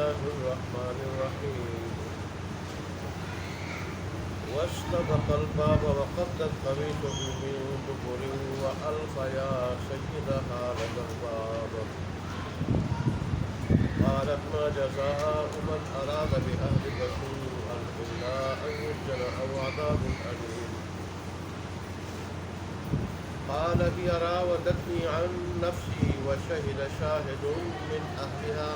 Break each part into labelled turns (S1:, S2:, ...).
S1: الله الرحمن الرحيم واستبق الباب وقدت قميصه من دبر وألف يا سيدها لدى الباب قالت ما جزاء من أراد بأهلك سوءا إلا أن يسجن أو عذاب أليم قال هي راودتني عن نفسي وشهد شاهد من أهلها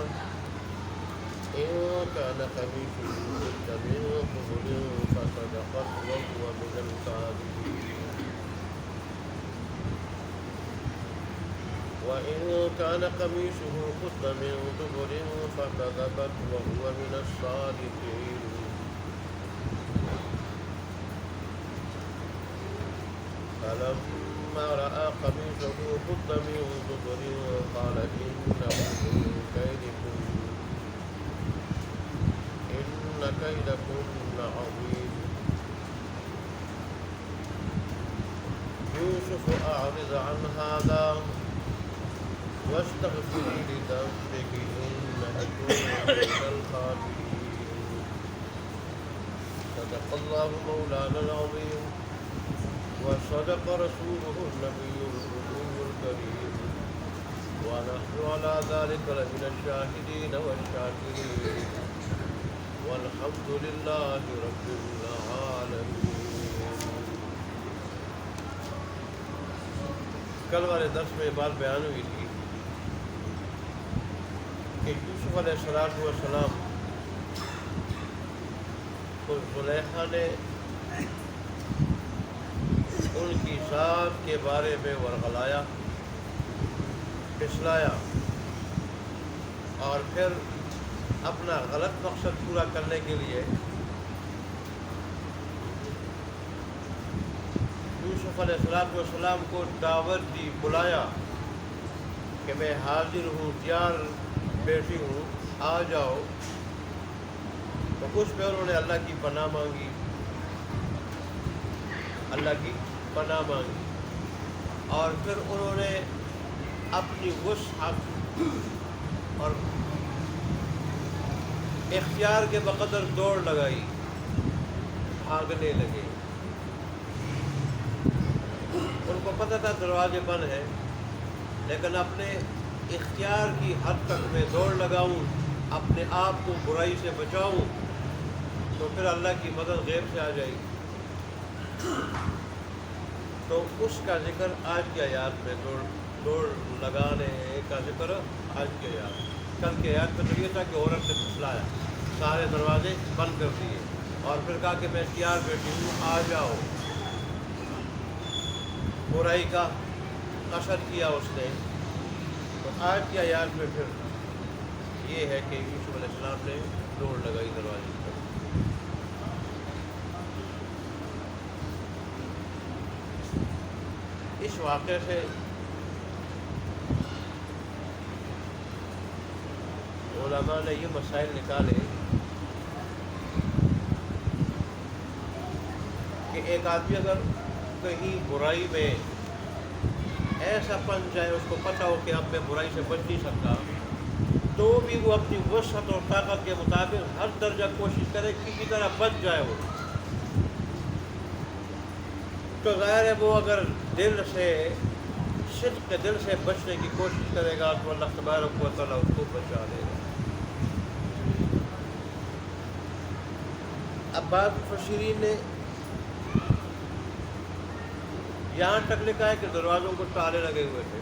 S1: إن كان قميصه قد من قبل فصدقت وهو من الكاذبين وإن كان قميصه قد من دبر فكذبت وهو من الصادقين فلما رأى قميصه قد من دبر قال إنه من كيدكن إن كيدكن عظيم يوسف أعرض عن هذا واستغفري لذنبك إنك كنت من الخاطئين صدق الله مولانا العظيم وصدق رسوله النبي الرسول الكريم ونحن على ذلك لمن الشاهدين والشاكرين والحمد لله رب العالمين. کل والے درس میں بات بیان ہوئی تھی کہ یوسف علیہ السلام کو زلیخا نے ان کی ساس کے بارے میں ورغلایا، پھسلایا اور پھر اپنا غلط مقصد پورا کرنے کے لیے یوسف علیہ السلام کو دعوت دی، بلایا کہ میں حاضر ہوں، تیار بیٹھی ہوں، آ جاؤ. تو اس پہ انہوں نے اللہ کی پناہ مانگی، اللہ کی پناہ مانگی اور پھر انہوں نے اپنی وسعت اور اختیار کے بقدر دوڑ لگائی، بھاگنے لگے. ان کو پتہ تھا دروازے بند ہیں، لیکن اپنے اختیار کی حد تک میں دوڑ لگاؤں، اپنے آپ کو برائی سے بچاؤں تو پھر اللہ کی مدد غیب سے آ جائے گی. تو اس کا ذکر آج کی آیات میں دوڑ لگانے کا ذکر آج کی آیات. کل کی آیات میں تو یہ تھا کہ عورت نے پھسلایا، سارے دروازے بند کر دیے اور پھر کہا کہ میں تیار بیٹھی ہوں، آ جاؤ. برائی کا قصد کیا اس نے. تو آج کی آیات میں پھر یہ ہے کہ یوسف علیہ السلام نے دوڑ لگائی دروازے پر. اس واقعے سے علماء نے یہ مسائل نکالے کہ ایک آدمی اگر کہیں برائی میں ایسا پنچ جائے، اس کو پتہ ہو کہ اب میں برائی سے بچ نہیں سکتا، تو بھی وہ اپنی وسعت اور طاقت کے مطابق ہر درجہ کوشش کرے کہ کسی طرح بچ جائے. وہ تو ظاہر ہے وہ اگر دل سے صدق کے دل سے بچنے کی کوشش کرے گا تو اللہ تبارک و تعالیٰ اس کو بچا لے گا. اب بعض مفسرین نے یہاں تک لکھا ہے کہ دروازوں کو تالے لگے ہوئے تھے،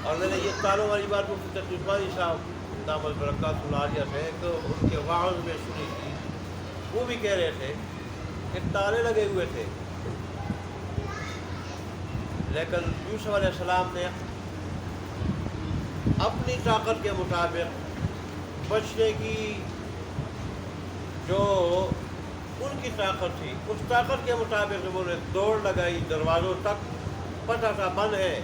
S1: اور میں نے یہ تالوں والی بات مفتی تقی عثمانی صاحب دامت برکات العالیہ سے کہ ان کے وعظ میں سنی تھی. وہ بھی کہہ رہے تھے کہ تالے لگے ہوئے تھے، لیکن یوسف علیہ السلام نے اپنی طاقت کے مطابق بچنے کی جو ان کی طاقت تھی، اس طاقت کے مطابق انہوں نے دوڑ لگائی دروازوں تک. پتہ تھا بند ہے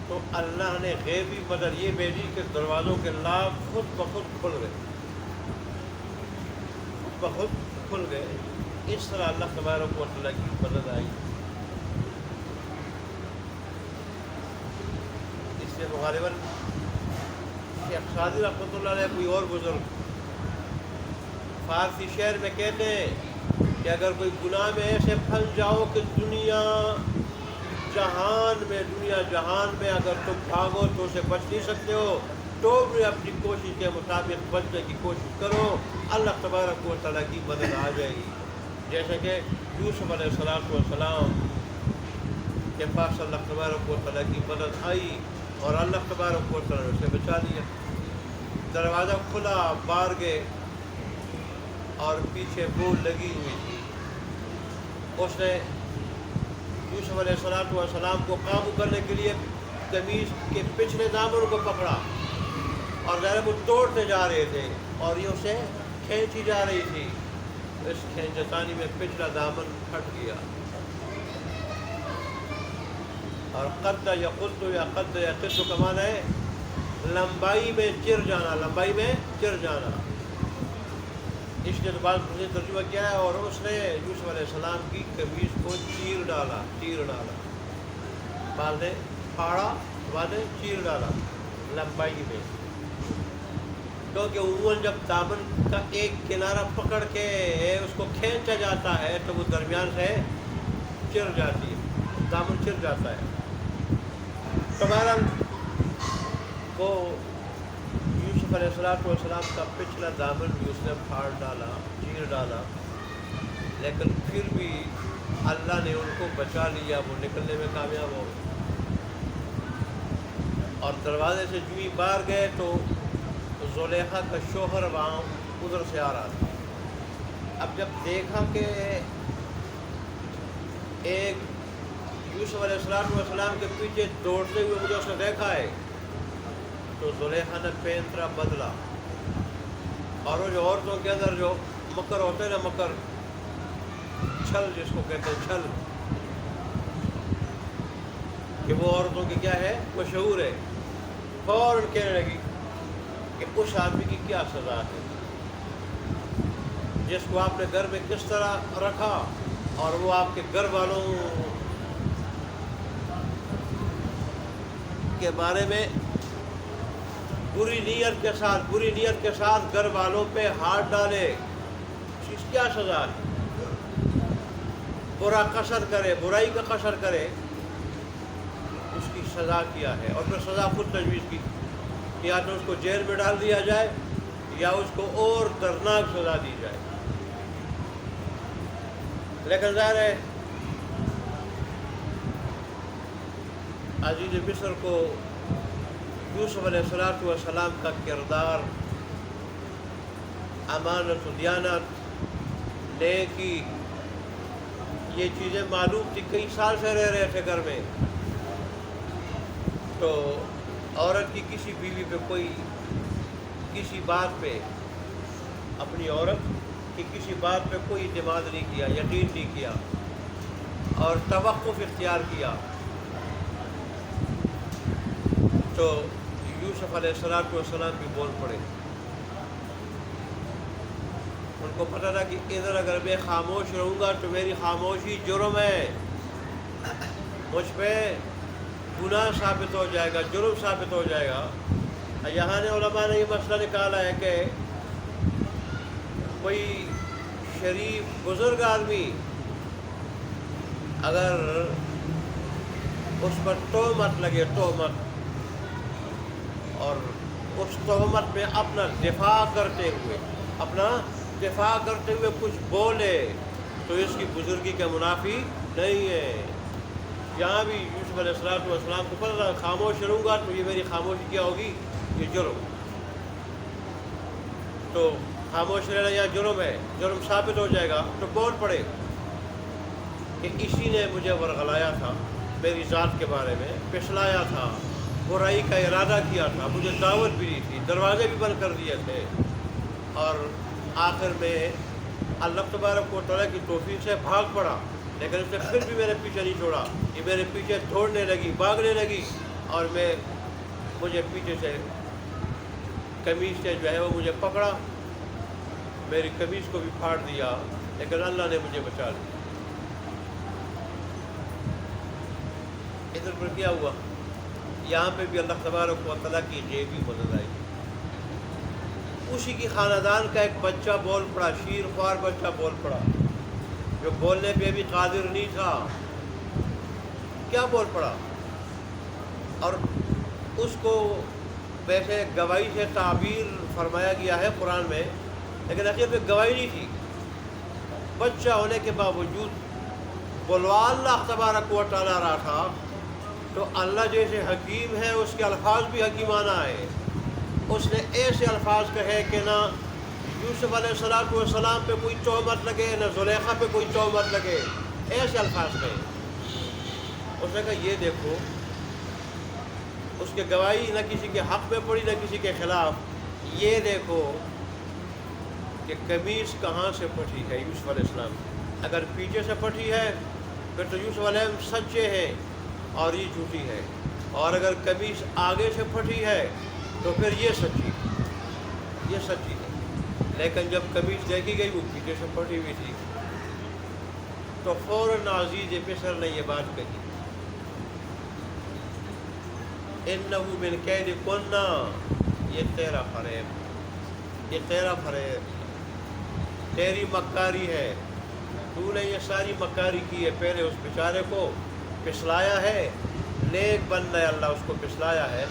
S1: تو اللہ نے غیبی مدد یہ بھیجی کہ دروازوں کے لاک خود بخود کھل گئے، خود بخود کھل گئے. اس طرح اللہ تبارک و تعالیٰ کی مدد آئی. اس سے غالباً شیخ سعدی رحمۃ اللہ علیہ کوئی اور بزرگ فارسی شعر میں کہتے ہیں کہ اگر کوئی گناہ میں ایسے پھنس جاؤ کہ دنیا جہان میں اگر تم بھاگو تو اسے بچ نہیں سکتے ہو، تو بھی اپنی کوشش کے مطابق بچنے کی کوشش کرو، اللہ تبارک و تعالیٰ کی مدد آ جائے گی۔ جیسے کہ یوسف علیہ السلام کے پاس اللہ تبارک و تعالیٰ کی مدد آئی اور اللہ تبارک و تعالیٰ نے اسے بچا لیا۔ دروازہ کھلا، باہر گئے اور پیچھے بول لگی ہوئی تھی۔ اس نے یوسف علیہ السلام کو قابو کرنے کے لیے قمیص کے پچھلے دامن کو پکڑا اور ظاہر وہ توڑتے جا رہے تھے اور یہ اسے کھینچی جا رہی تھی، اس کھینچتانی میں پچھلا دامن پھٹ گیا اور قد یقص کا معنی ہے لمبائی میں چر جانا۔ اس نے بعض نے ترجمہ کیا ہے اور اس نے یوسف علیہ السلام کی قمیص کو چیر ڈالا، بعض نے پھاڑا، بعض نے چیر ڈالا لمبائی میں، کیونکہ عموماً جب دامن کا ایک کنارہ پکڑ کے اس کو کھینچا جاتا ہے تو وہ درمیان سے چر جاتی ہے، دامن چر جاتا ہے۔ تو بہرحال وہ یوسف علیہ السلام کا پچھلا دامن بھی اس نے پھاڑ ڈالا، چیر ڈالا، لیکن پھر بھی اللہ نے ان کو بچا لیا، وہ نکلنے میں کامیاب ہو گئے۔ اور دروازے سے جو ہی باہر گئے تو زلیخا کا شوہر وہاں ادھر سے آ رہا تھا۔ اب جب دیکھا کہ ایک یوسف علیہ السلام کے پیچھے دوڑتے ہوئے مجھے اس نے دیکھا ہے، تو زلیخا نے پینترا بدلا اور وہ جو عورتوں کے اندر جو مکر ہوتے ہیں نا، مکر، چھل جس کو کہتے ہیں، چھل، کہ وہ عورتوں کی کیا ہے، مشہور ہے، فوراً کہنے لگی کہ اس آدمی کی کیا سزا ہے جس کو آپ نے گھر میں کس طرح رکھا اور وہ آپ کے گھر والوں کے بارے میں بری نیت کے ساتھ گھر والوں پہ ہاتھ ڈالے، اس کی کیا سزا ہے؟ برا قصد کرے، برائی کا قصد کرے، اس کی سزا کیا ہے؟ اور پھر سزا خود تجویز کی، یا تو اس کو جیل میں ڈال دیا جائے یا اس کو اور دردناک سزا دی جائے۔ لیکن ظاہر ہے عزیز مصر کو یوسف علیہ السلام کا کردار، امانت و دیانت، نیکی، یہ چیزیں معلوم تھی، کئی سال سے رہ رہے تھے گھر میں، تو عورت کی کسی بیوی پہ کوئی کسی بات پہ، اپنی عورت کی کسی بات پہ کوئی اعتماد نہیں کیا، یقین نہیں کیا اور توقف اختیار کیا۔ تو یوسف علیہ السلام بھی بول پڑے، ان کو پتہ تھا کہ ادھر اگر میں خاموش رہوں گا تو میری خاموشی جرم ہے، مجھ پہ گناہ ثابت ہو جائے گا، جرم ثابت ہو جائے گا۔ یہاں نے علماء نے یہ مسئلہ نکالا ہے کہ کوئی شریف بزرگ آدمی اگر اس پر تہمت لگے، تہمت، اور اس تہمت میں اپنا دفاع کرتے ہوئے کچھ بولے تو اس کی بزرگی کے منافی نہیں ہے۔ یہاں بھی یوسف علیہ السلام کو پتہ تھا خاموش رہوں گا تو یہ میری خاموشی کیا ہوگی، یہ جرم، تو خاموش رہنا یا جرم ہے، جرم ثابت ہو جائے گا، تو بول پڑے کہ اسی نے مجھے ورغلایا تھا، میری ذات کے بارے میں پھسلایا تھا، برائی کا ارادہ کیا تھا، مجھے دعوت بھی دی تھی، دروازے بھی بند کر دیے تھے، اور آخر میں اللہ تبارک و تعالیٰ کی توفیق سے بھاگ پڑا، لیکن اس نے پھر بھی میرے پیچھے نہیں چھوڑا، یہ میرے پیچھے دوڑنے لگی، بھاگنے لگی، اور مجھے پیچھے سے قمیص سے جو ہے وہ مجھے پکڑا، میری قمیص کو بھی پھاڑ دیا، لیکن اللہ نے مجھے بچا لیا۔ ادھر پر کیا ہوا؟ یہاں پہ بھی اللہ تبارک و تعالیٰ کی غیبی مدد آئی، اسی کی خاندان کا ایک بچہ بول پڑا، شیر خوار بچہ بول پڑا، جو بولنے پہ بھی قادر نہیں تھا، کیا بول پڑا، اور اس کو ویسے گواہی سے تعبیر فرمایا گیا ہے قرآن میں، لیکن حقیقت میں گواہی نہیں تھی، بچہ ہونے کے باوجود بلوا اللہ تبارک و تعالیٰ رہا تھا، تو اللہ جیسے حکیم ہے اس کے الفاظ بھی حکیمانہ ہے، اس نے ایسے الفاظ کہے کہ نہ یوسف علیہ السلام پہ کوئی تہمت لگے، نہ زلیخا پہ کوئی تہمت لگے، ایسے الفاظ کہے۔ اس نے کہا یہ دیکھو، اس کے گواہی نہ کسی کے حق میں پڑی نہ کسی کے خلاف، یہ دیکھو کہ قمیص کہاں سے پھٹی ہے یوسف علیہ السلام، اگر پیچھے سے پھٹی ہے پھر تو یوسف علیہ السلام سچے ہیں اور یہ جھوٹی ہے، اور اگر قمیص آگے سے پھٹی ہے تو پھر یہ سچی ہے، لیکن جب قمیص دیکھی گئی وہ پیچھے سے پھٹی ہوئی تھی، تو فوراً عزیز مصر نے یہ بات کہی، اِنَّهُ مِنْ كَيْدِكُنَّ، یہ تیرا فریب، تیری مکاری ہے، تو نے یہ ساری مکاری کی ہے، پہلے اس بیچارے کو پسلایا ہے، نیک بندہ اللہ اس کو پسلایا ہے،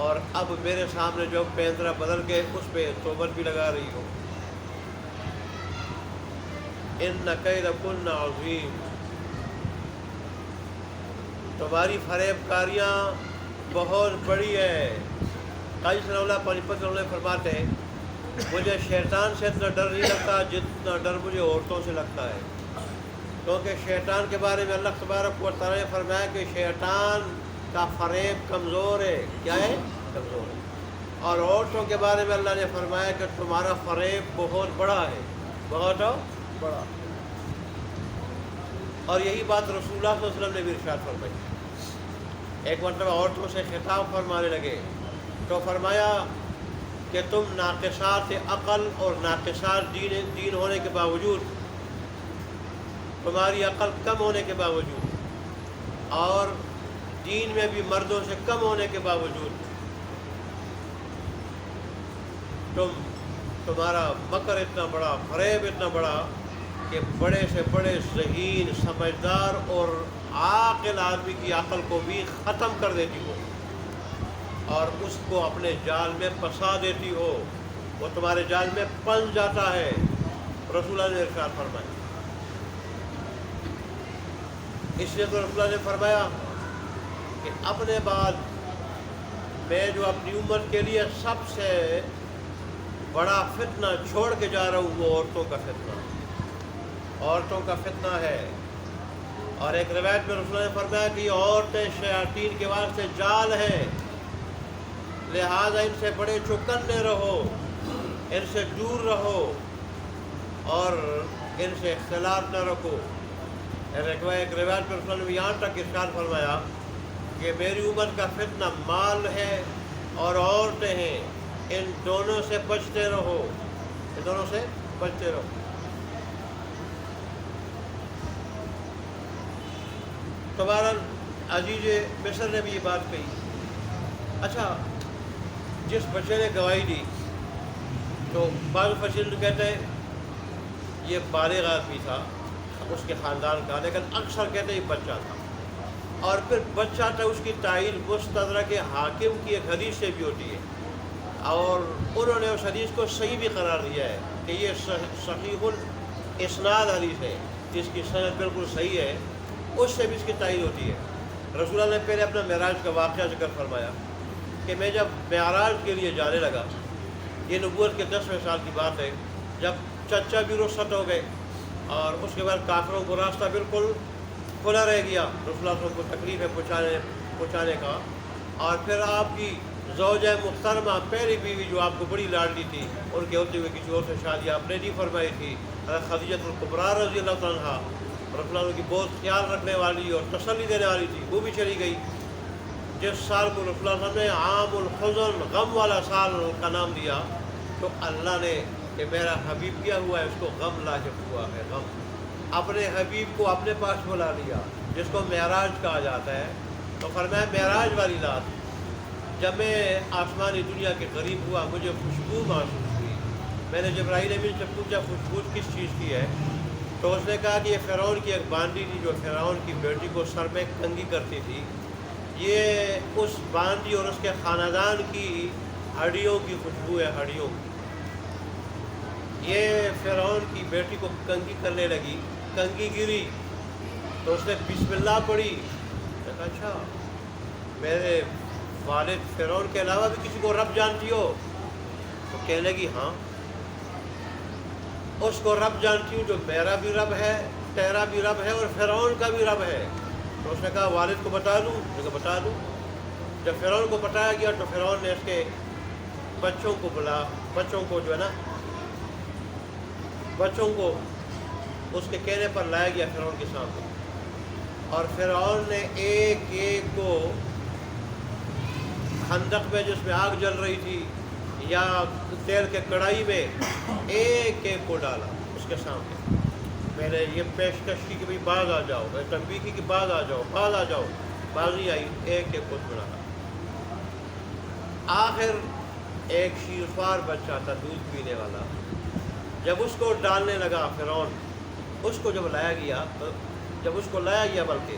S1: اور اب میرے سامنے جو پیندرا بدل کے اس پہ تہمت بھی لگا رہی ہو۔ اِنَّ كَيْدَكُنَّ عَظِيمٌ، تمہاری فریب کاریاں بہت بڑی ہے۔ قاضی صلی اللہ پانی پت اللہ فرماتے ہیں مجھے شیطان سے اتنا ڈر نہیں لگتا جتنا ڈر مجھے عورتوں سے لگتا ہے، کیونکہ شیطان کے بارے میں اللہ تبارک و تعالیٰ نے فرمایا کہ شیطان کا فریب کمزور ہے، کیا ہے؟ کمزور ہے، اور عورتوں کے بارے میں اللہ نے فرمایا کہ تمہارا فریب بہت بڑا ہے، بہت بڑا، اور یہی بات رسول اللہ صلی اللہ علیہ وسلم نے بھی ارشاد فرمائی۔ ایک مرتبہ عورتوں سے خطاب فرمانے لگے تو فرمایا کہ تم ناقصات عقل اور ناقصات دین ہونے کے باوجود، تمہاری عقل کم ہونے کے باوجود اور دین میں بھی مردوں سے کم ہونے کے باوجود، تمہارا مکر اتنا بڑا، فریب اتنا بڑا کہ بڑے سے بڑے ذہین، سمجھدار اور عاقل آدمی کی عقل کو بھی ختم کر دیتی ہو اور اس کو اپنے جال میں پھنسا دیتی ہو، وہ تمہارے جال میں پھنس جاتا ہے، رسول اللہ نے ارشاد فرمایا۔ اس لیے تو رسول اللہ نے فرمایا کہ اپنے بعد میں جو اپنی امت کے لیے سب سے بڑا فتنہ چھوڑ کے جا رہا ہوں وہ عورتوں کا فتنہ ہے، اور ایک روایت میں رسول اللہ نے فرمایا کہ یہ عورتیں شیاطین کے واسطے جال ہیں، لہذا ان سے بڑے چوکنے رہو، ان سے دور رہو اور ان سے اختلاط نہ رکھو۔ ایک روایت میں رسول اللہ نے یہاں تک ارشاد فرمایا کہ میری امت کا فتنہ مال ہے اور عورتیں ہیں، ان دونوں سے بچتے رہو، تمہارا عزیز مصر نے بھی یہ بات کہی۔ اچھا، جس بچے نے گواہی دی تو بعض مفسرین کہتے ہیں یہ بالغ آدمی تھا اس کے خاندان کا، لیکن اکثر کہتے ہیں یہ بچہ تھا، اور پھر بچہ تھا اس کی تعین مستدرک حاکم کی ایک حدیث سے بھی ہوتی ہے، اور انہوں نے اس حدیث کو صحیح بھی قرار دیا ہے کہ یہ صحیح الاسناد حدیث ہے، جس کی سند بالکل صحیح ہے، اس سے بھی اس کی تعین ہوتی ہے۔ رسول اللہ نے پہلے اپنا معراج کا واقعہ ذکر فرمایا کہ میں جب معراج کے لیے جانے لگا، یہ نبوت کے 10ویں سال کی بات ہے، جب چچا بھی رخصت ہو گئے اور اس کے بعد کافروں کو راستہ بالکل کھلا رہ گیا، رسول اللہ کو تکلیف ہے پہنچانے کا، اور پھر آپ کی زوجہ محترمہ پہلی بیوی جو آپ کو بڑی لاڈلی تھی، ان کے ہوتے ہوئے کسی اور سے شادی آپ نے نہیں فرمائی تھی، خدیجہ الکبریٰ رضی اللہ عنہا، رسول اللہ کی بہت خیال رکھنے والی اور تسلی دینے والی تھی، وہ بھی چلی گئی۔ جس سال کو رسول اللہ نے عام الحزن، غم والا سال کا نام دیا، تو اللہ نے کہ میرا حبیب کیا ہوا ہے، اس کو غم لاحق ہوا ہے، غم، اپنے حبیب کو اپنے پاس بلا لیا، جس کو معراج کہا جاتا ہے، تو فرمایا معراج والی رات جب میں آسمانی دنیا کے قریب ہوا مجھے خوشبو محسوس ہوئی. میں نے جبرائیل امین سے پوچھا خوشبو کس چیز کی ہے؟ تو اس نے کہا کہ یہ فرعون کی ایک باندی تھی جو فرعون کی بیٹی کو سر میں کنگھی کرتی تھی. یہ اس باندی اور اس کے خاندان کی ہڈیوں کی خوشبو ہے، ہڈیوں کی. یہ فرعون کی بیٹی کو کنگھی کرنے لگی، کنگھی گری تو اس نے بسم اللہ پڑھی. میں کہا اچھا میرے والد فرعون کے علاوہ بھی کسی کو رب جانتی ہو؟ تو کہنے لگی ہاں اس کو رب جانتی ہوں جو میرا بھی رب ہے، تیرا بھی رب ہے اور فرعون کا بھی رب ہے. تو اس نے کہا والد کو بتا دوں؟ میں کہا بتا دوں. جب فرعون کو بتایا گیا تو فرعون نے اس کے بچوں کو بچوں کو جو ہے نا بچوں کو اس کے کہنے پر لایا گیا فرعون کے سامنے، اور فرعون نے ایک ایک کو خندق میں جس میں آگ جل رہی تھی یا تیل کے کڑائی میں ایک ایک کو ڈالا اس کے سامنے. میں نے یہ پیشکش کی کہ بھائی باز آ جاؤ، میں تنبیہ کی کہ باز آ جاؤ، باز آ جاؤ. بازی آئی، ایک ایک کو ڈالا. آخر ایک شیرخوار بچہ تھا دودھ پینے والا، جب اس کو ڈالنے لگا فرعون، اس کو جب لایا گیا بلکہ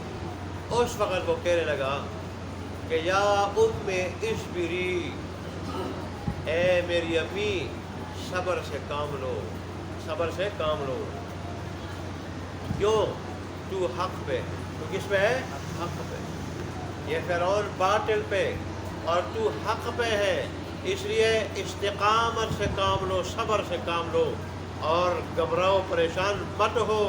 S1: اس وقت وہ کہنے لگا کہ یا ام اصبری، اے میری امی صبر سے کام لو، صبر سے کام لو. کیوں؟ تو حق پہ. تو کس پہ ہے؟ حق پہ. یہ فرعون باطل پہ اور تو حق پہ ہے، اس لیے استقامت سے کام لو، صبر سے کام لو اور گھبراؤ پریشان مت ہو.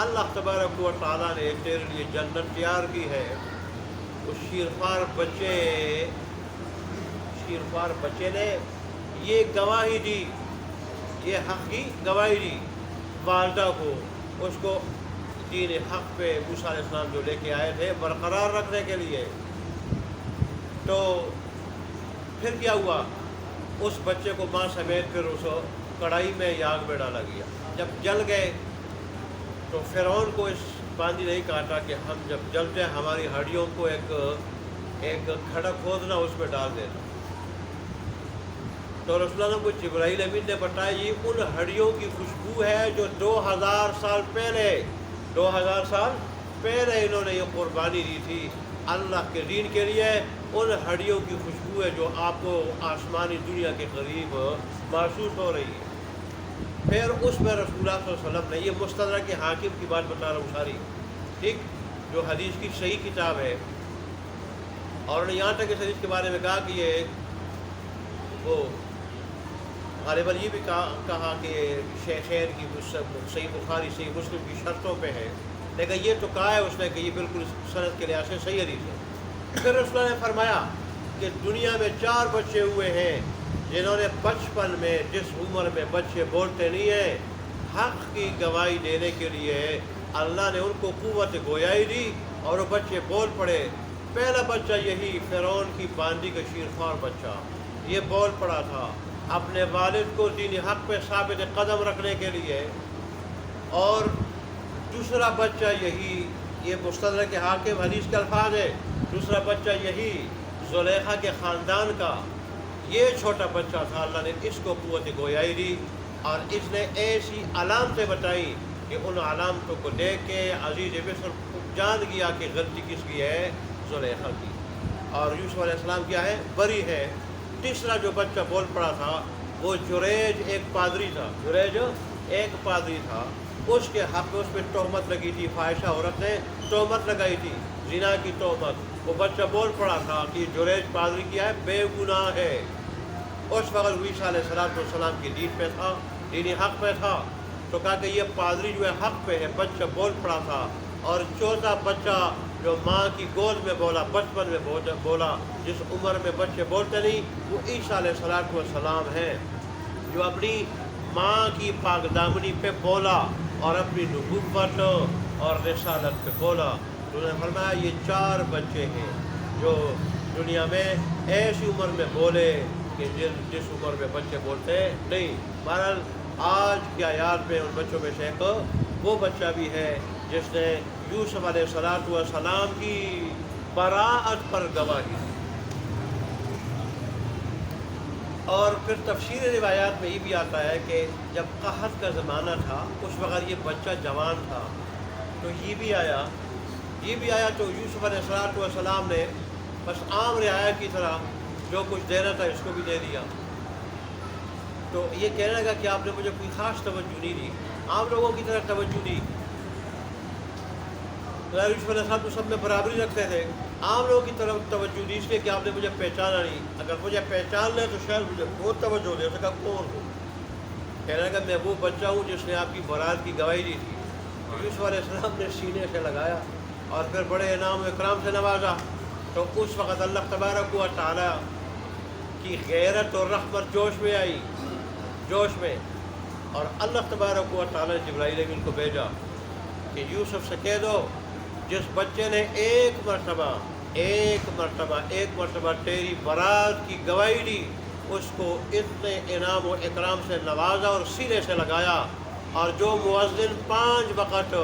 S1: اللہ تبارک و تعالیٰ نے تیرے لیے جنت تیار کی ہے. اس شیرخوار بچے نے یہ گواہی دی، یہ حق کی گواہی دی والدہ کو، اس کو دین حق پہ موسیٰ علیہ السلام جو لے کے آئے تھے برقرار رکھنے کے لیے. تو پھر کیا ہوا؟ اس بچے کو ماں سمیت پھر اس کڑائی میں یا آگ میں ڈالا گیا. جب جل گئے تو فرعون کو اس باندی نہیں کہا کہ ہم جب جلتے ہیں ہماری ہڈیوں کو ایک کھڑا کھودنا اس میں ڈال دینا. تو رسول اللہ کو جبرائیل امین نے بتایا یہ ان ہڈیوں کی خوشبو ہے جو 2000 سال پہلے انہوں نے یہ قربانی دی تھی اللہ کے دین کے لیے. ان ہڈیوں کی خوشبو ہے جو آپ کو آسمانی دنیا کے قریب محسوس ہو رہی ہے. پھر اس میں رسول اللہ صلی اللہ علیہ وسلم نے یہ مستدرک حاکم کی بات بتا رہا ہوں ساری، ٹھیک، جو حدیث کی صحیح کتاب ہے. اور انہوں نے یہاں تک اس حدیث کے بارے میں کہا کہ یہ وہ غالباً یہ بھی کہا کہ شیخین کی صحیح بخاری صحیح مسلم کی شرطوں پہ ہے، لیکن یہ تو کہا ہے اس نے کہ یہ بالکل سند کے لحاظ سے صحیح حدیث ہے. پھر رسول اللہ نے فرمایا کہ دنیا میں 4 بچے ہوئے ہیں جنہوں نے بچپن میں، جس عمر میں بچے بولتے نہیں ہیں، حق کی گواہی دینے کے لیے اللہ نے ان کو قوت گویائی دی اور وہ بچے بول پڑے. پہلا بچہ یہی فرعون کی باندی کا شیرخوار بچہ، یہ بول پڑا تھا اپنے والد کو دین حق پہ ثابت قدم رکھنے کے لیے. اور دوسرا بچہ یہی، یہ مستدرک حاکم حدیث کے الفاظ ہے، دوسرا بچہ یہی زلیخا کے خاندان کا، یہ چھوٹا بچہ تھا. اللہ نے اس کو قوت گویائی دی اور اس نے ایسی علامتیں بتائی کہ ان علامتوں کو دیکھ کے عزیز مصر جان گیا کہ غلطی کس کی ہے؟ زلیخا کی. اور یوسف علیہ السلام کیا ہے؟ بری ہے. تیسرا جو بچہ بول پڑا تھا وہ جریج ایک پادری تھا. اس کے حق میں اس پہ تہمت لگی تھی، فاحشہ عورت نے تہمت لگائی تھی، زنا کی تہمت. وہ بچہ بول پڑا تھا کہ جریج پادری کیا ہے؟ بے گناہ ہے. اس وقت عیسیٰ علیہ السلام کی دین پہ تھا، دینی حق پہ تھا. تو کہا کہ یہ پادری جو ہے حق پہ ہے. بچہ بول پڑا تھا. اور چوتھا بچہ جو ماں کی گود میں بولا، بچپن میں بولا، جس عمر میں بچے بولتے نہیں، وہ عیسیٰ علیہ السلام ہیں جو اپنی ماں کی پاک دامنی پہ بولا اور اپنی نبوت اور رسالت پہ بولا. تو انہوں نے فرمایا یہ 4 بچے ہیں جو دنیا میں ایسی عمر میں بولے کہ جس عمر میں بچے بولتے نہیں. بہرحال آج کی آیات میں ان بچوں میں سے ایک وہ بچہ بھی ہے جس نے یوسف علیہ السلام کی براءت پر گواہی دی. اور پھر تفسیر روایات میں یہ بھی آتا ہے کہ جب قحط کا زمانہ تھا اس وقت یہ بچہ جوان تھا، تو یہ بھی آیا تو یوسف علیہ السلام نے بس عام رعایا کی طرح جو کچھ دینا تھا اس کو بھی دے دیا۔ تو یہ کہنے لگا کہ آپ نے مجھے کوئی خاص توجہ نہیں دی، عام لوگوں کی طرح توجہ دی۔ یوسف علیہ السلام تو سب میں برابری رکھتے تھے، عام لوگوں کی طرف توجہ دی، اس لیے کہ آپ نے مجھے پہچانا نہیں، اگر مجھے پہچان لے تو شاید مجھے بہت توجہ دے۔ اس نے کہا کون ہو؟ کہنے لگا میں وہ بچہ ہوں جس نے آپ کی برات کی گواہی دی تھی۔ یوسف علیہ السلام نے سینے سے لگایا اور پھر بڑے انعام و اکرام سے نوازا۔ تو اس وقت اللہ تبارک و تعالیٰ کی غیرت اور رحمت جوش میں آئی، اور اللہ تبارک و تعالیٰ نے جبرائیل امین کو بھیجا کہ یوسف سے کہہ دو جس بچے نے ایک مرتبہ تیری برات کی گواہی دی، اس کو اتنے انعام و اکرام سے نوازا اور سینے سے لگایا، اور جو مؤذن 5 وقت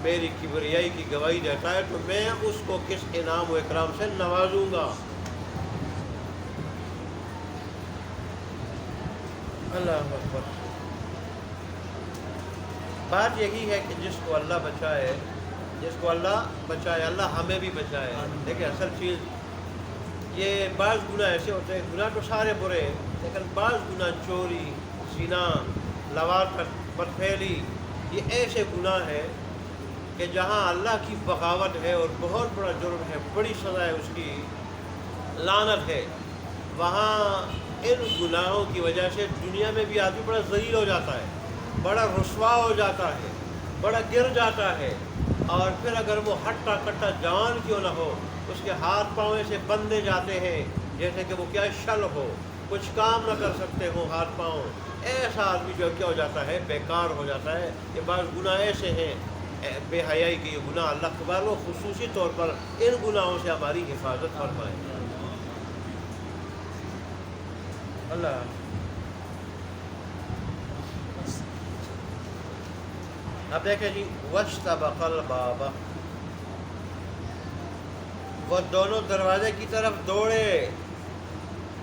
S1: میری کبریائی کی گواہی دیتا ہے تو میں اس کو کس انعام و اکرام سے نوازوں گا۔ اللہ اکبر۔ بات یہی ہے کہ جس کو اللہ بچائے، اللہ ہمیں بھی بچائے۔ دیکھیں اصل چیز یہ بعض گناہ ایسے ہوتے ہیں، گناہ تو سارے برے ہیں، لیکن بعض گناہ چوری، زنا، لواطت، بدفعلی، یہ ایسے گناہ ہیں کہ جہاں اللہ کی بغاوت ہے اور بہت بڑا جرم ہے، بڑی سزا ہے، اس کی لعنت ہے، وہاں ان گناہوں کی وجہ سے دنیا میں بھی آدمی بڑا ذلیل ہو جاتا ہے، بڑا رسوا ہو جاتا ہے، بڑا گر جاتا ہے، اور پھر اگر وہ ہٹا کٹا جوان کیوں نہ ہو، اس کے ہاتھ پاؤں سے بندھے جاتے ہیں جیسے کہ وہ کیا شل ہو، کچھ کام نہ کر سکتے ہوں ہاتھ پاؤں، ایسا آدمی جو کیا ہو جاتا ہے، بیکار ہو جاتا ہے۔ یہ بعض گناہ ایسے ہیں بے حیائی کے، یہ گناہ اللہ تبارک و خصوصی طور پر ان گناہوں سے ہماری حفاظت فرمائے۔ اللہ اب دیکھیں جی، وَاسْتَبَقَ الْبَابَ، وہ دونوں دروازے کی طرف دوڑے۔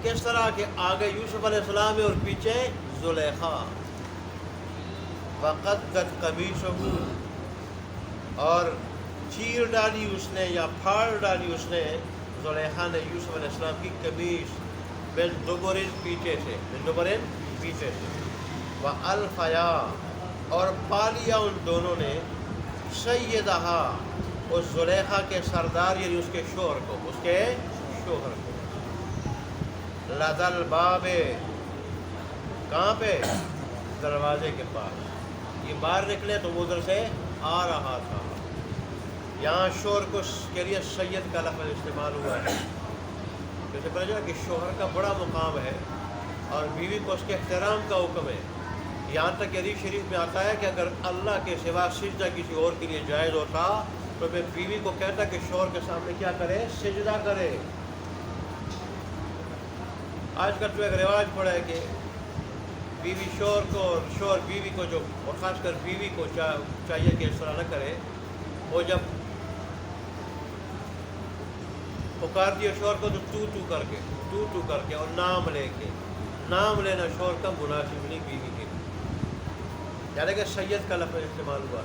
S1: کس طرح کہ آگے یوسف علیہ السلام اور پیچھے زلیخا۔ وَقَدَّتْ قَمِيصَهُ، اور چیر ڈالی اس نے یا پھاڑ ڈالی اس نے، زلیخا نے یوسف علیہ السلام کی قمیص، من دبر، پیچھے سے، وَأَلْفَيَا، اور پالیا ان دونوں نے، سیدہا، اس زلیخا کے سردار یعنی اس کے شوہر کو، لدى الباب، کہاں پہ؟ دروازے کے پاس۔ یہ باہر نکلے تو وہ ادھر سے آ رہا تھا۔ یہاں شوہر کو کے لیے سید کا لفظ استعمال ہوا ہے، جیسے پتا چلا کہ شوہر کا بڑا مقام ہے اور بیوی کو اس کے احترام کا حکم ہے۔ یہاں تک کہ حدیث شریف میں آتا ہے کہ اگر اللہ کے سوا سجدہ کسی اور کے لیے جائز ہوتا تو میں بیوی کو کہتا کہ شوہر کے سامنے کیا کرے؟ سجدہ کرے۔ آج کل تو ایک رواج پڑا ہے کہ بیوی شوہر کو اور شوہر بیوی کو، جو اور خاص کر بیوی کو چاہیے کہ اس طرح نہ کرے، وہ جب پکارتی ہے شوہر کو تو تو کر کے اور نام لے کے، نام لینا شوہر کا مناسب نہیں بیوی کے، یعنی کہ سید کا لفظ استعمال ہوا۔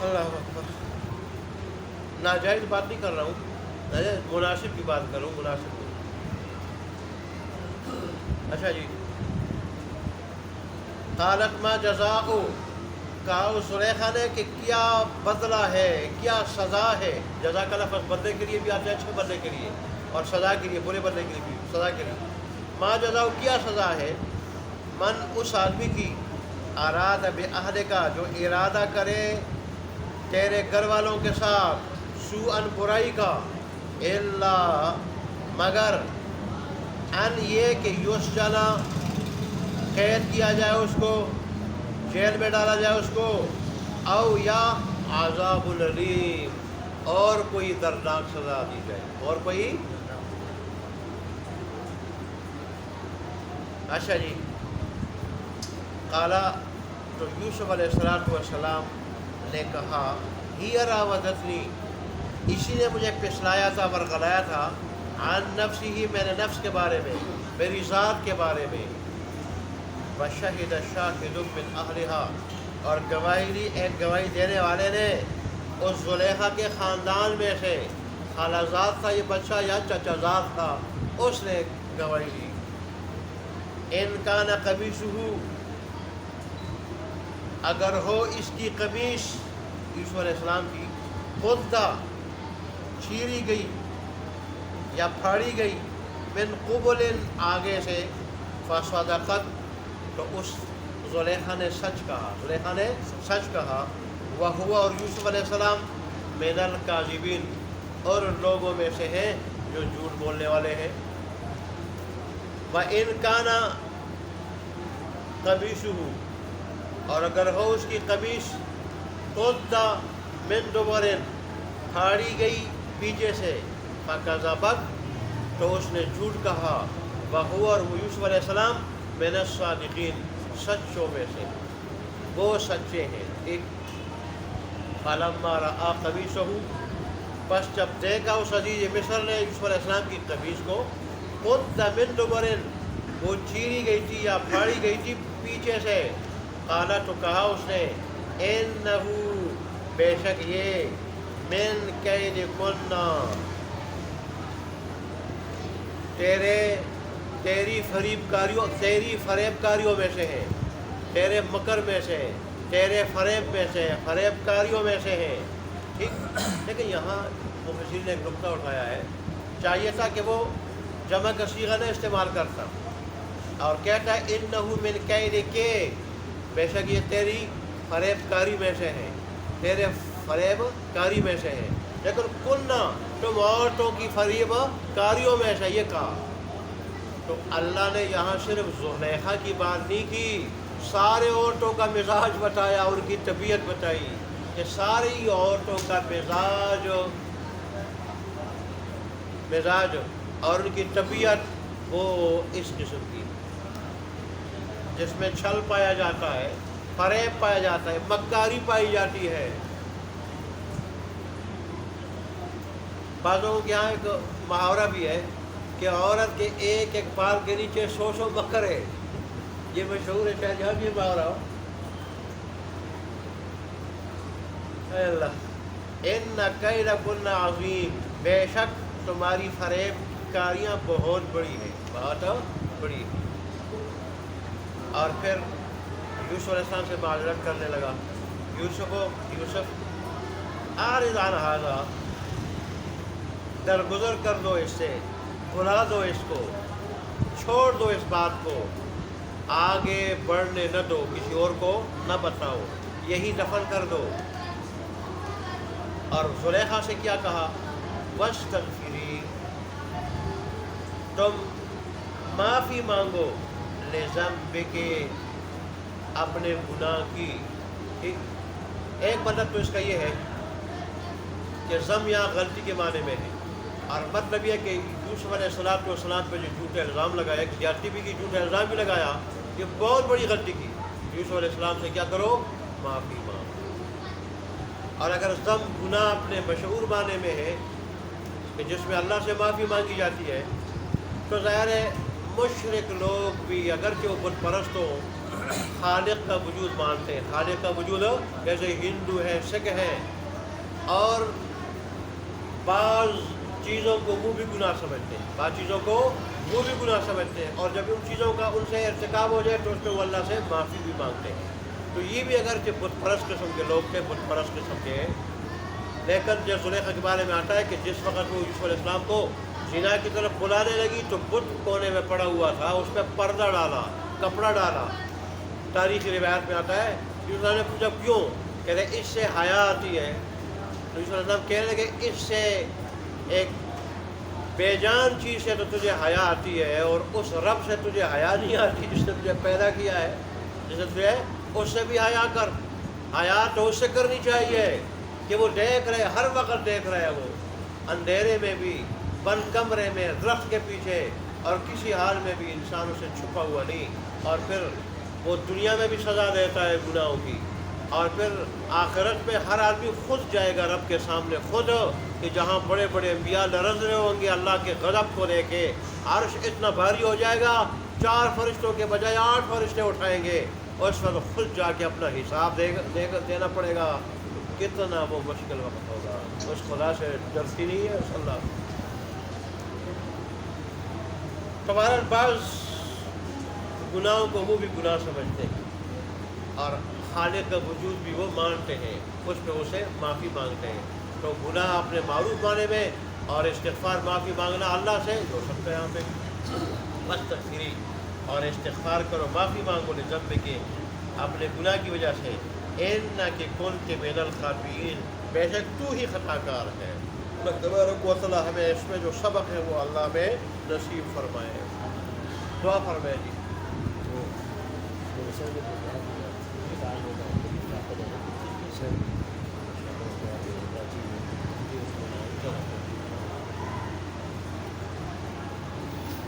S1: اللہ اکبر۔ ناجائز بات نہیں کر رہا ہوں، مناسب کی بات کر رہا ہوں، مناسب۔ اچھا جی، قالت ما جزاء، کہا اس زلیخا نے کہ کیا بدلہ ہے، کیا سزا ہے۔ جزا کا لفظ بدلے کے لیے بھی آتا ہے، اچھے بدلے کے لیے، اور سزا کے لیے، برے بدلے کے لیے بھی، سزا کے لیے۔ ما جزاء، کیا سزا ہے، من، اس آدمی کی، اراد باہلک، جو ارادہ کرے تیرے گھر والوں کے ساتھ، سوءا، برائی کا، الا، مگر، ان، یہ کہ یسجنا، قید کیا جائے اس کو، جیل میں ڈالا جائے اس کو، او یا عذاب العلیم، اور کوئی دردناک سزا دی جائے، اور کوئی۔ اچھا جی، قالا، تو یوسف علیہ السلام نے کہا، ہی راودتنی، اسی نے مجھے پسلایا تھا، ورغلایا تھا، عن نفسی، میرے نفس کے بارے میں، میری ذات کے بارے میں، وشہد شاہد من اہلہا، اور گواہی دی ایک گواہی دینے والے نے اس زلیخا کے خاندان میں سے، خالہ زاد تھا یہ بچہ یا چچا زاد تھا، اس نے گواہی دی، ان کان قمیصہ، اگر ہو اس کی قمیص یوسف علیہ السلام کی قد چیری گئی یا پھاڑی گئی، من قبل آگے سے، فصدقت، تو اس زلیخا نے سچ کہا، زلیخا نے سچ کہا، وہو، اور یوسف علیہ السلام، من الکاذبین، اور لوگوں میں سے ہیں جو جھوٹ بولنے والے ہیں، وَإِنْ كَانَ قَمِيصُهُ، اور اگر ہو اس کی قمیص قُدَّ مِن دُبُرٍ، پھاڑی گئی پیچھے سے، فَكَذَبَتْ، تو اس نے جھوٹ کہا، وَهُوَ، اور وہ یوسف علیہ السلام، مِنَ الصَّادِقِينَ، سچوں میں سے، وہ سچے ہیں۔ ایک فَلَمَّا رَأَىٰ قَمِيصَهُ، پس جب دیکھا اس عزیز مصر نے یوسف علیہ السلام کی قمیص کو، قُدَّ مِن دُبُرٍ، وہ چیری گئی تھی یا پھاڑی گئی تھی پیچھے سے، قالا، تو کہا اس نے، اِنَّهُ، بے شک یہ، مِن کَیدِکُنَّ، تیری فریب کاریوں میں سے ہے، تیرے مکر میں سے، تیرے فریب میں سے، فریب کاریوں میں سے ہے۔ ٹھیک، لیکن یہاں مفسرین نے ایک نقطہ اٹھایا ہے، چاہیے تھا کہ وہ جمع کا صیغہ نہ استعمال کرتا اور کہتا ہے انہو من کیدک، بے شک یہ تیری فریب کاری میں سے ہے، تیرے فریب کاری میں سے ہے، لیکن کننا، تم عورتوں کی فریب کاریوں میں سے، یہ کہا تو اللہ نے یہاں صرف زلیخا کی بات نہیں کی، سارے عورتوں کا مزاج بتایا، ان کی طبیعت بتائی کہ ساری عورتوں کا مزاج اور ان کی طبیعت وہ اس قسم کی، جس میں چھل پایا جاتا ہے، فریب پایا جاتا ہے، مکاری پائی جاتی ہے۔ بعضوں کے یہاں ایک محاورہ بھی ہے کہ عورت کے ایک ایک بال کے نیچے 100 مکر ہے، یہ مشہور ہے، شاید یہاں بھی یہ محاورہ ہو۔ اے اللہ، ان کیدکن عظیم، بے شک تمہاری فریب کاریاں بہت بڑی ہیں، بہت بڑی ہیں۔ اور پھر یوسف علیہ السلام سے معذرت کرنے لگا، یوسف اعرض عن ھذا، درگزر کر دو اس سے، بھلا دو اس کو، چھوڑ دو اس بات کو، آگے بڑھنے نہ دو، کسی اور کو نہ بتاؤ، یہی دفن کر دو۔ اور زلیخا سے کیا کہا، وَاسْتَغْفِرِي، تم معافی مانگو، لِذَنبِكِ، اپنے گناہ کی۔ ایک مطلب تو اس کا یہ ہے کہ ضم یا غلطی کے معنی میں ہے، اور مطلب یہ کہ یوسف علیہ السلام پہ جو جھوٹے الزام لگایا، ایک زیادتی بھی کی، جھوٹے الزام بھی لگایا، یہ بہت بڑی غلطی کی۔ یوسف علیہ السلام سے کیا کرو، معافی مانگو۔ اور اگر ضم گناہ اپنے مشہور معنی میں ہے کہ جس میں اللہ سے معافی مانگی جاتی ہے، تو ظاہر ہے مشرک لوگ بھی اگرچہ وہ بت پرست ہوں، خالق کا وجود مانتے ہیں، خالق کا وجود، جیسے ہندو ہیں، سکھ ہیں، اور بعض چیزوں کو وہ بھی گناہ سمجھتے ہیں، بعض چیزوں کو وہ بھی گناہ سمجھتے ہیں، اور جب ان چیزوں کا ان سے ارتکاب ہو جائے تو اس پہ وہ اللہ سے معافی بھی مانگتے ہیں۔ تو یہ بھی اگرچہ بت پرست قسم کے لوگ تھے، بت پرست قسم کے ہیں، لیکن جو زلیخا کے بارے میں آتا ہے کہ جس وقت وہ یوسف علیہ السلام کو زنا کی طرف بلانے لگی تو بت کونے میں پڑا ہوا تھا، اس پہ پردہ ڈالا، کپڑا ڈالا۔ تاریخی روایت میں آتا ہے، یوسف نے پوچھا کیوں، کہہ رہے اس سے حیا آتی ہے۔ تو یوسف علیہ السلام کہنے لگے اس سے ایک بے جان چیز سے تو تجھے حیا آتی ہے، اور اس رب سے تجھے حیا نہیں آتی جس نے تجھے پیدا کیا ہے، جس نے تجھے، اس سے بھی حیا کر۔ حیا تو اس سے کرنی چاہیے کہ وہ دیکھ رہے، ہر وقت دیکھ رہے، وہ اندھیرے میں بھی، بند کمرے میں، درخت کے پیچھے، اور کسی حال میں بھی انسانوں سے چھپا ہوا نہیں، اور پھر وہ دنیا میں بھی سزا دیتا ہے گناہوں کی، اور پھر آخرت میں ہر آدمی خود جائے گا رب کے سامنے خود، کہ جہاں بڑے بڑے انبیاء لرز رہے ہوں گے اللہ کے غضب کو لے کے، عرش اتنا بھاری ہو جائے گا 4 فرشتوں کے بجائے 8 فرشتے اٹھائیں گے، اور اس وقت خود جا کے اپنا حساب دینا پڑے گا۔ کتنا وہ مشکل وقت ہوگا، اس خدا سے ڈرتی نہیں ہے صلی اللہ۔ تمہارے بعض گناہوں کو وہ بھی گناہ سمجھتے ہیں اور خالق کا وجود بھی وہ مانتے ہیں، اس پہ اسے معافی مانگتے ہیں۔ تو گناہ اپنے معروف معنی میں اور استغفار معافی مانگنا اللہ سے جو سب کا یہاں پہ مستغفری، اور استغفار کرو معافی مانگو لذنب کے اپنے گناہ کی وجہ سے، انک کنت من الخاطئین، بے شک تو ہی خطا کار ہے۔ اللہ تبارک و تعالیٰ ہمیں اس میں جو سبق ہے وہ اللہ میں نصیب فرمائے۔ دعا فرمائے جی۔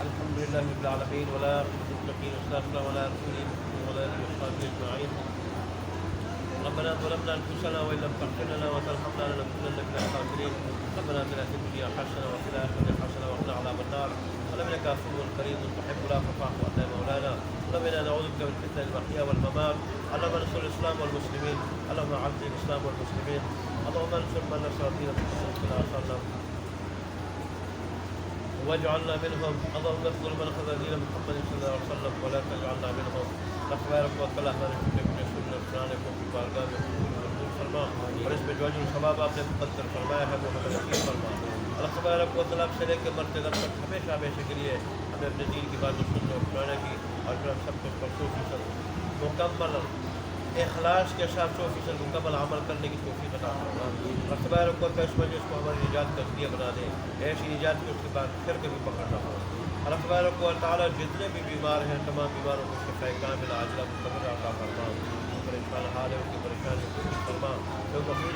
S1: الحمد لله رب العالمين ولا للمتقين والصلاة ولا رسول ولا للصابرين أجمعين. ربنا ظلمنا أنفسنا وإن لم تغفر لنا وترحمنا لنكونن من الخاسرين. ربنا آتنا في الدنيا حسنة وفي الآخرة حسنة وقنا عذاب النار. اللهم إنك عفو كريم تحب العفو فاعف عنا مولانا. اللهم إنا نعوذ بك من فتنة المحيا والممات. اللهم انصر الإسلام والمسلمين. اللهم أعز الإسلام والمسلمين. اللهم انصر من نصر دين محمد صلى الله عليه وسلم واجعلنا منهم. اللهم اخذل من اخذ دين محمد صلی اللہ علیہ وسلم ولا تجعلنا منهم. تبارک و تعالیٰ ہمارے اپنے سنت قرآن کو کی بارگاہ میں قبول فرما، اور اس میں جو اجر و ثواب آپ نے مقدر فرمایا ہے وہ ہمیں نصیب فرما۔ اللہ تبارک و تعالیٰ سے لے کے مرتے دم تک ہمیشہ ہمیشہ کے لیے ہمیں اپنے دین کی بات سننے اور سنانے کی، اور پھر ہم سب کو پر 100% مکمل اخلاص کے ساتھ 100% مکمل عمل کرنے کی توفیق عطا فرما۔ اللہ تبارک و تعالیٰ اس مجلس کو ہماری نجات کا ذریعہ بنا دے، ایسی نجات کی اس کے بعد پھر کبھی پکڑنا ہو۔ اللہ تبارک و تعالیٰ جتنے بھی بیمار ہیں تمام بیماروں کو شفاء کاملہ عاجلہ مستمرہ عطا فرما، پریشان حال ہے ان کی پریشانی کو دور فرما۔